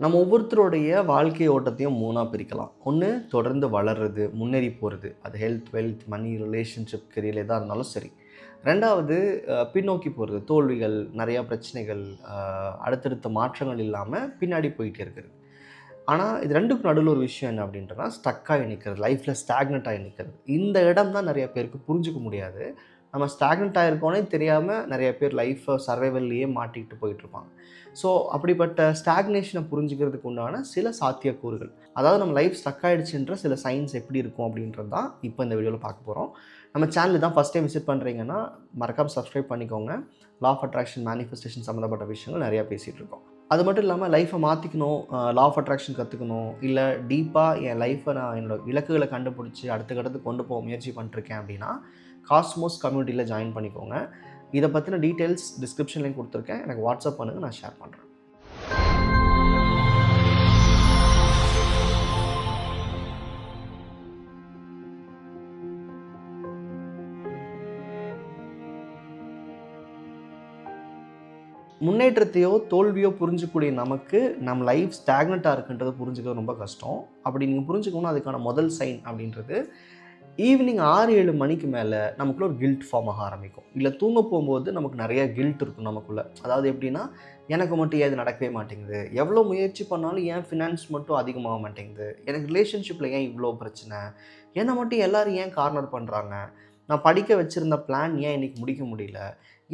நம்ம ஒவ்வொருத்தருடைய வாழ்க்கை ஓட்டத்தையும் 3ஆ பிரிக்கலாம். ஒண்ணு தொடர்ந்து வளர்றது, முன்னேறி போறது. அது health, wealth, money, relationship, career எதா இருந்தாலும் சரி. 2வது பின்னோக்கி போறது. தோல்விகள், நெறையா பிரச்சனைகள், அ அடுத்தடுத்த மாற்றங்கள் இல்லாம பின்னாடி போயிட்டே இருக்கிறது. ஆனா, இது 2க்கும் நடுவுல ஒரு விஷயம் என்ன அப்படின்றனா, ஸ்டக் ஆயி நிக்கிறது. லைஃப்ல ஸ்டாக்னன்ட் ஆயி நிக்கிறது. இந்த இடம் தான் நெறைய பேருக்கு புரிஞ்சுக்க முடியாது. நம்ம ஸ்டாக்னன்ட் ஆயிருக்கோன்னே தெரியாம நெறைய பேர் லைஃப்ப சர்வைவல்லயே மாட்டிக்கிட்டு போயிட்டுருப்பாங்க. ஸோ, அப்படிப்பட்ட ஸ்டாக்னேஷன புரிஞ்சுக்கிறதுக்கு உண்டான சில சாத்தியக்கூறுகள். அதாவது நம்ம லைஃப் ஸ்டக் ஆயிடுச்சுன்ற சில சைன்ஸ் எப்படி இருக்கும் அப்படின்றது தான் இப்ப இந்த வீடியோல பார்க்க போறோம். நம்ம சேனல் இதான் ஃபர்ஸ்ட் டைம் விசிட் பண்றீங்கன்னா, மறக்காம சப்ஸ்கிரைப் பண்ணிக்கோங்க. லா ஆஃப் அட்ராக்ஷன், மேனிஃபெஸ்டேஷன் சம்மந்தப்பட்ட விஷயங்கள் நெறையா பேசிட்டு இருக்கோம். அது மட்டும் இல்லாம லைஃப்ப மாத்திக்கணும், லா ஆஃப் அட்ராக்ஷன் கத்துக்கணும், இல்ல டீப்பா என் லைஃப்ப நான் என்னோட இலக்குகள கண்டுபிடிச்சு அடுத்த கட்டத்துக்கு கொண்டு போக முயற்சி பண்ணிட்டுருக்கேன் அப்படின்னா, காஸ்மோஸ் கம்யூனிட்டில ஜாயின் பண்ணிக்கோங்க. இத பத்தின டீட்டெயில்ஸ் டிஸ்கிரிப்ஷன்லயும் குடுத்துருக்கேன். எனக்கு வாட்ஸ்அப் பண்ணுங்க. நான் ஷேர் பண்றேன். முன்னேற்றத்தையோ, தோல்வியோ புரிஞ்சுக்கக்கூடிய நமக்கு, நம்ம லைஃப் ஸ்டாக்னன்ட்டா இருக்குன்றத புரிஞ்சுக்கிறது ரொம்ப கஷ்டம். அப்படி நீங்க புரிஞ்சுக்கணும்னா, அதுக்கான முதல் சைன் அப்படின்றது, ஈவினிங் 6, 7 மணிக்கு மேல நமக்குள்ள ஒரு கில்ட் ஃபார்ம் ஆக ஆரம்பிக்கும். இல்ல தூங்க போம்போது நமக்கு நெறைய கில்ட் இருக்கும் நமக்குள்ள. அதாவது எப்படின்னா, எனக்கு மட்டும் ஏன் இது நடக்கவே மாட்டேங்குது? எவ்வளோ முயற்சி பண்ணாலும் ஏன் ஃபினான்ஸ் மட்டும் அதிகமாக மாட்டேங்குது? எனக்கு ரிலேஷன்ஷிப்ல ஏன் இவ்வளோ பிரச்சனை? என்ன மட்டும் எல்லாரும் ஏன் கார்னர் பண்றாங்க? நான் படிக்க வச்சிருந்த பிளான் ஏன் இன்னைக்கு முடிக்க முடியல?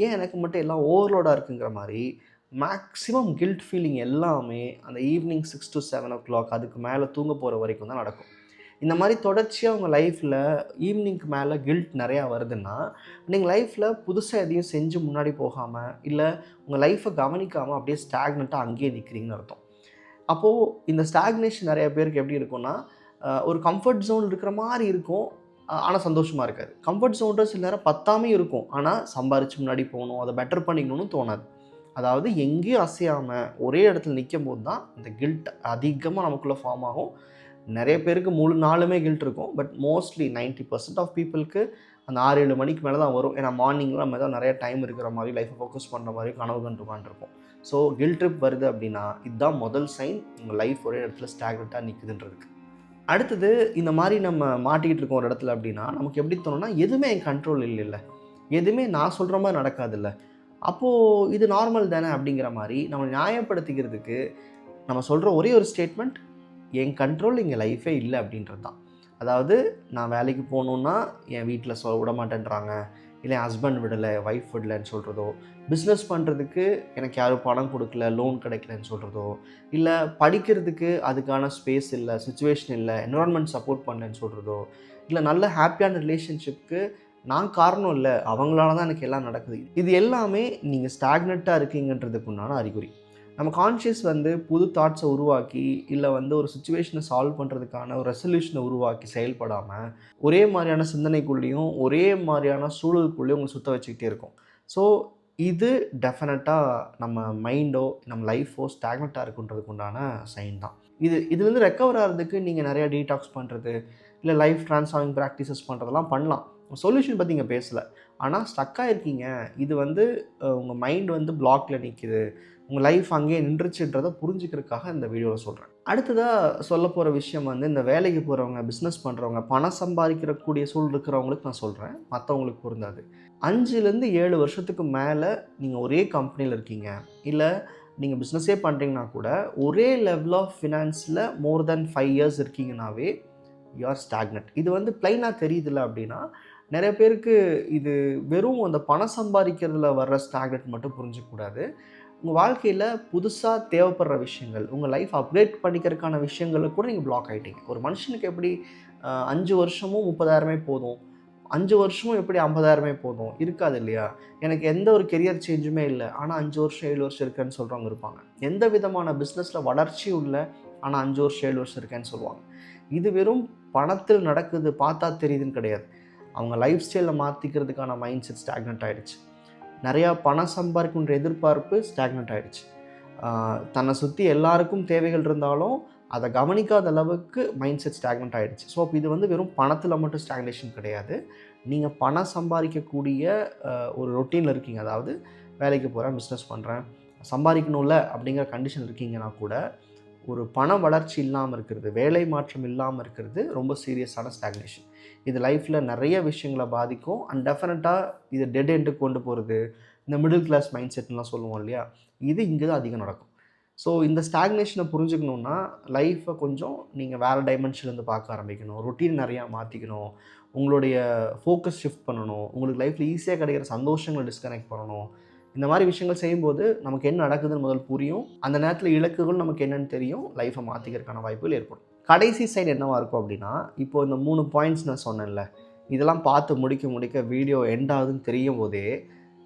ஏன் எனக்கு மட்டும் எல்லாம் ஓவர்லோடா இருக்குங்கிற மாரி, மேக்ஸிமம் கில்ட் ஃபீலிங் எல்லாமே அந்த ஈவினிங் 6 டூ 7:00 அதுக்கு மேல தூங்க போற வரைக்கும் தான் நடக்கும். இந்த மாரி தொடர்ச்சியா உங்க லைஃப்ல ஈவினிங்க்கு மேல கில்ட் நெறையா வருதுன்னா, நீங்க லைஃப்ல புதுசா எதையும் செஞ்சு முன்னாடி போகாம, இல்ல உங்க லைஃப்ப கவனிக்காம அப்படியே ஸ்டாக்னன்ட்டா அங்கேயே நிக்கிறீங்கன்னு அர்த்தம். அப்போ இந்த ஸ்டாக்னேஷன் நெறைய பேருக்கு எப்படி இருக்கும்னா, ஒரு கம்ஃபர்ட் ஜோன் இருக்கிற மாரி இருக்கும். ஆனா சந்தோஷமா இருக்காது. கம்ஃபர்ட் ஜோன்ற சில நேரம் பத்தாமையும் இருக்கும். ஆனா சம்பாரிச்சு முன்னாடி போணும், அத பெட்டர் பண்ணிக்கணும்னு தோணாது. அதாவது எங்கேயும் அசையாம ஒரே இடத்துல நிக்கும்போது தான் இந்த கில்ட் அதிகமா நமக்குள்ள ஃபார்ம் ஆகும். நெறைய பேருக்கு முழு நாளுமே கில்ட் இருக்கும். பட் மோஸ்ட்லி 90% ஆஃப் பீப்பிள்க்கு அந்த 6, 7 மணிக்கு மேல தான் வரும். ஏன்னா மார்னிங்லாம் நம்ம ஏதாவது நெறைய டைம் இருக்கிற மாரி, லைஃப்ப ஃபோக்கஸ் பண்ற மாரி கனவு கண்டு உட்காந்துருப்போம். ஸோ கில்ட் ட்ரிப் வருது அப்படின்னா, இதுதான் முதல் சைன் உங்க லைஃப் ஒரே இடத்துல ஸ்டாக்னன்ட்டா நிக்குதுன்றதுக்கு. அடுத்தது இந்த மாரி நம்ம மாட்டிக்கிட்டு இருக்கோம் ஒரு இடத்துல அப்படின்னா, நமக்கு எப்படி தோணும்னா, எதுவுமே என் கண்ட்ரோல் இல்லைல்ல. எதுவுமே நான் சொல்ற மாரி நடக்காதுல்ல. அப்போ இது நார்மல் தானே அப்படிங்கிற மாரி நம்ம நியாயப்படுத்திக்கிறதுக்கு நம்ம சொல்ற ஒரே ஒரு ஸ்டேட்மெண்ட், என் கண்ட்ரோல் எங்க லைஃபே இல்ல அப்படின்றது தான். அதாவது நான் வேலைக்கு போணும்னா என் வீட்ல விடமாட்டேன்றாங்க. இல்ல என் ஹஸ்பண்ட் விடல, ஒய்ஃப் விடலன்னு சொல்றதோ, பிஸ்னஸ் பண்றதுக்கு எனக்கு யாரும் பணம் குடுக்கல, லோன் கிடைக்கலன்னு சொல்றதோ, இல்ல படிக்கிறதுக்கு அதுக்கான ஸ்பேஸ் இல்ல, சிச்சுவேஷன் இல்ல, என்விரான்மென்ட் சப்போர்ட் பண்ணலன்னு சொல்றதோ, இல்ல நல்ல ஹேப்பியான ரிலேஷன்ஷிப்க்கு நான் காரணம் இல்ல, அவங்களால தான் எனக்கு எல்லாம் நடக்குது. இது எல்லாமே நீங்க ஸ்டாக்னன்ட்டா இருக்கீங்கன்றதுக்கு உண்டான அறிகுறி. நம்ம கான்ஷியஸ் புது தாட்ஸை உருவாக்கி, இல்ல ஒரு சிச்சுவேஷனை சால்வ் பண்ணுறதுக்கான ஒரு ரெசல்யூஷனை உருவாக்கி செயல்படாம, ஒரே மாதிரியான சிந்தனைக்குள்ளேயும், ஒரே மாதிரியான சூழலுக்குள்ளேயும் உங்கள சுத்த வச்சுக்கிட்டே இருக்கும். ஸோ, இது டெஃபினட்டாக நம்ம மைண்டோ, நம்ம லைஃபோ ஸ்டாக்னண்ட்டாக இருக்குன்றதுக்கு உண்டான சைன் தான். இதுலேருந்து ரெக்கவர் ஆகிறதுக்கு நீங்கள் நிறையா டீடாக்ஸ் பண்ணுறது, இல்லை லைஃப் ட்ரான்ஸ்ஃபார்மிங் ப்ராக்டிசஸ் பண்ணுறதெல்லாம் பண்ணலாம். சொல்யூஷன் பற்றி இங்கே பேசலை. ஆனால் ஸ்டக்காக இருக்கீங்க. இது உங்கள் மைண்ட் பிளாக்ல நிற்கிது. உங்கள் லைஃப் அங்கேயே நின்றுச்சுன்றதை புரிஞ்சுக்கிறதுக்காக இந்த வீடியோவில் சொல்கிறேன். அடுத்ததாக சொல்ல போகிற விஷயம் இந்த வேலைக்கு போகிறவங்க, பிஸ்னஸ் பண்ணுறவங்க, பணம் சம்பாதிக்கிறக்கூடிய சூழல் இருக்கிறவங்களுக்கு நான் சொல்கிறேன். மற்றவங்களுக்கு பொருந்தாது. 5லேருந்து 7 வருஷத்துக்கு மேலே நீங்கள் ஒரே கம்பெனியில் இருக்கீங்க, இல்லை நீங்கள் பிஸ்னஸே பண்ணுறீங்கன்னா கூட ஒரே லெவல் ஆஃப் ஃபினான்ஸில் மோர் தென் 5 இயர்ஸ் இருக்கீங்கன்னாவே யூ ஆர் ஸ்டாக்னட். இது ப்ளைனாக தெரியுதில்ல அப்படின்னா, நிறைய பேருக்கு இது வெறும் அந்த பணம் சம்பாதிக்கிறதுல வர்ற ஸ்டாக்னட் மட்டும் புரிஞ்சிக்கக்கூடாது. உங்கள் வாழ்க்கையில் புதுசாக தேவைப்படுற விஷயங்கள், உங்கள் லைஃப் அப்கிரேட் பண்ணிக்கிறதுக்கான விஷயங்களுக்கு கூட நீங்கள் பிளாக் ஆகிட்டீங்க. ஒரு மனுஷனுக்கு எப்படி 5 வருஷமும் 30,000 போதும், 5 வருஷமும் எப்படி 50,000 போதும் இருக்காது இல்லையா? எனக்கு எந்த ஒரு கெரியர் சேஞ்சுமே இல்லை, ஆனால் 5 வருஷம் 7 வருஷம் இருக்கேன்னு சொல்கிறவங்க இருப்பாங்க. எந்த விதமான பிஸ்னஸில் வளர்ச்சியும் இல்லை, ஆனால் 5 வருஷம் 7 வருஷம் இருக்கேன்னு சொல்லுவாங்க. இது வெறும் பணத்தில் நடக்குது, பார்த்தா தெரியுதுன்னு கிடையாது. அவங்க லைஃப் ஸ்டைலை மாற்றிக்கிறதுக்கான மைண்ட் செட் ஸ்டாக்னன்ட் ஆகிடுச்சு. நிறையா பணம் சம்பாதிக்கணுன்ற எதிர்பார்ப்பு ஸ்டாக்னன்ட் ஆகிடுச்சு. தன்னை சுற்றி எல்லாருக்கும் தேவைகள் இருந்தாலும் அதை கவனிக்காத அளவுக்கு மைண்ட் செட் ஸ்டாக்னன்ட் ஆகிடுச்சு. ஸோ அப்போ இது வெறும் பணத்தில் மட்டும் ஸ்டாக்னேஷன் கிடையாது. நீங்கள் பணம் சம்பாதிக்கக்கூடிய ஒரு ரொட்டீனில் இருக்கீங்க. அதாவது வேலைக்கு போகிறேன், பிஸ்னஸ் பண்ணுறேன், சம்பாதிக்கணும்ல அப்படிங்கிற கண்டிஷன் இருக்கீங்கன்னா கூட ஒரு பண வளர்ச்சி இல்லாமல் இருக்கிறது, வேலை மாற்றம் இல்லாமல் இருக்கிறது ரொம்ப சீரியஸான ஸ்டாக்னேஷன். இது லைஃப்பில் நிறைய விஷயங்களை பாதிக்கும். அண்ட் டெஃபினட்டாக இது டெட் எண்டுக்கு கொண்டு போகிறது, இந்த மிடில் கிளாஸ் மைண்ட் செட்லாம் சொல்லுவோம் இல்லையா, இது இங்கே தான் அதிகம் நடக்கும். ஸோ இந்த ஸ்டாக்னேஷனை புரிஞ்சுக்கணுன்னா லைஃப்பை கொஞ்சம் நீங்கள் வேறு டைமென்ஷன்லேருந்து பார்க்க ஆரம்பிக்கணும், ரொட்டீன் நிறையா மாற்றிக்கணும், உங்களுடைய ஃபோக்கஸ் ஷிஃப்ட் பண்ணணும், உங்களுக்கு லைஃப்பில் ஈஸியாக கிடைக்கிற சந்தோஷங்களை டிஸ்கனெக்ட் பண்ணணும். இந்த மாதிரி விஷயங்கள் செய்யும்போது நமக்கு என்ன நடக்குதுன்னு முதல் புரியும். அந்த நேரத்தில் இலக்குகள் நமக்கு என்னென்னு தெரியும். லைஃப்பை மாற்றிக்கிறதுக்கான வாய்ப்புகள் ஏற்படும். கடைசி சைடு என்னவாக இருக்கும் அப்படின்னா, இப்போது இந்த 3 பாயிண்ட்ஸ் நான் சொன்னேன்ல, இதெல்லாம் பார்த்து முடிக்க வீடியோ எண்ட் ஆகுதுன்னு தெரியும் போதே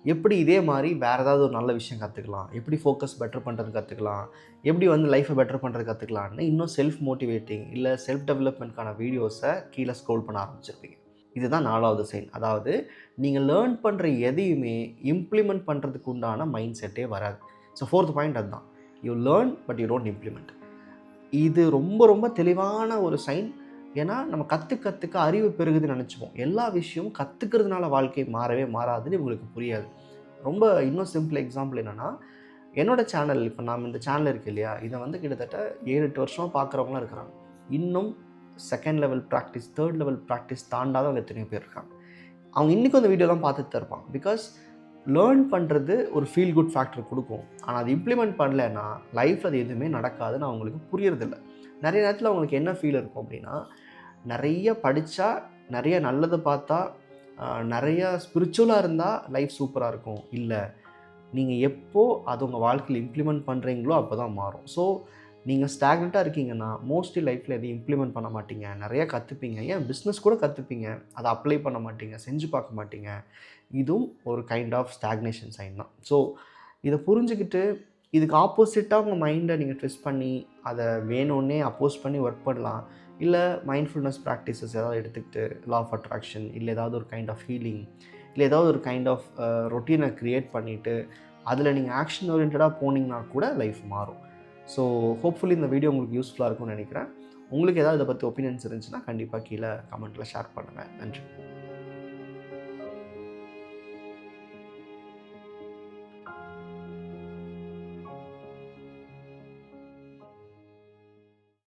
எப்படி இதே மாதிரி வேறு ஏதாவது ஒரு நல்ல விஷயம் கற்றுக்கலாம், எப்படி ஃபோக்கஸ் பெட்டர் பண்ணுறது கற்றுக்கலாம், எப்படி லைஃப்பை பெட்டர் பண்ணுறது கற்றுக்கலான்னு இன்னும் செல்ஃப் மோட்டிவேட்டிங் இல்லை செல்ஃப் டெவலப்மெண்ட்கான வீடியோஸை கீழே ஸ்க்ரோல் பண்ண ஆரம்பிச்சிருப்பீங்க. இதுதான் 4வது சைன். அதாவது நீங்கள் லேர்ன் பண்ணுற எதையுமே இம்ப்ளிமெண்ட் பண்ணுறதுக்கு உண்டான மைண்ட் செட்டே வராது. ஸோ 4th பாயிண்ட் அதுதான். You learn but you don't implement. இது ரொம்ப தெளிவான ஒரு சைன். ஏன்னா நம்ம கற்றுக்க அறிவு பெருகுதுன்னு நினச்சிப்போம். எல்லா விஷயமும் கற்றுக்கிறதுனால வாழ்க்கை மாறவே மாறாதுன்னு உங்களுக்கு புரியாது. ரொம்ப இன்னும் சிம்பிள் எக்ஸாம்பிள் என்னென்னா, என்னோடய சேனல், இப்போ நாம் இந்த சேனல் இருக்குது இல்லையா, இதை கிட்டத்தட்ட 7-8 வருஷமாக பார்க்குறவங்களாம் இருக்கிறாங்க. இன்னும் 2nd level practice 3rd level practice தாண்டாதவங்க எத்தனையோ பேர் இருக்காங்க. அவங்க இன்றைக்கும் அந்த வீடியோலாம் பார்த்துட்டு தான் இருப்பாங்க. பிகாஸ் லேர்ன் பண்ணுறது ஒரு ஃபீல் குட் ஃபேக்டர் கொடுக்கும். ஆனால் அது இம்ப்ளிமெண்ட் பண்ணலைன்னா லைஃப்பில் அது எதுவுமே நடக்காதுன்னு அவங்களுக்கு புரியறதில்ல. நிறைய நேரத்தில் அவங்களுக்கு என்ன ஃபீல் இருக்கும் அப்படின்னா, நிறைய படித்தா, நிறைய நல்லதை பார்த்தா, நிறைய ஸ்பிரிச்சுவலாக இருந்தால் லைஃப் சூப்பராக இருக்கும். இல்லை, நீங்கள் எப்போது அது உங்கள் வாழ்க்கையில் இம்ப்ளிமெண்ட் பண்ணுறீங்களோ அப்போ தான் மாறும். ஸோ நீங்கள் ஸ்டாக்னட்டாக இருக்கீங்கன்னா மோஸ்ட்லி லைஃப்பில் எதையும் இம்ப்ளிமெண்ட் பண்ண மாட்டீங்க. நிறைய கற்றுப்பீங்க, ஏன் பிஸ்னஸ் கூட கற்றுப்பீங்க, அதை அப்ளை பண்ண மாட்டீங்க, செஞ்சு பார்க்க மாட்டீங்க. இதுவும் ஒரு கைண்ட் ஆஃப் ஸ்டாக்னேஷன் சைன் தான். ஸோ இதை புரிஞ்சுக்கிட்டு இதுக்கு ஆப்போசிட்டாக உங்கள் மைண்டை நீங்கள் ட்விஸ்ட் பண்ணி அதை வேணும்னே அப்போஸ் பண்ணி ஒர்க் பண்ணலாம். இல்லை மைண்ட்ஃபுல்னஸ் ப்ராக்டிசஸ் ஏதாவது எடுத்துக்கிட்டு லா ஆஃப் அட்ராக்ஷன் இல்லை ஏதாவது ஒரு கைண்ட் ஆஃப் ஹீலிங் இல்லை ஏதாவது ஒரு கைண்ட் ஆஃப் ரொட்டீனை க்ரியேட் பண்ணிவிட்டு அதில் நீங்கள் ஆக்ஷன் ஓரியன்டாக போனீங்கன்னா கூட லைஃப் மாறும். ஸோ ஹோப்ஃபுல்லி இந்த வீடியோ உங்களுக்கு யூஸ்ஃபுல்லாக இருக்கும்னு நினைக்கிறேன். உங்களுக்கு ஏதாவது இதை பற்றி ஒப்பீனியன்ஸ் இருந்துச்சுன்னா கண்டிப்பாக கீழே கமெண்ட்டில் ஷேர் பண்ணுங்கள். நன்றி.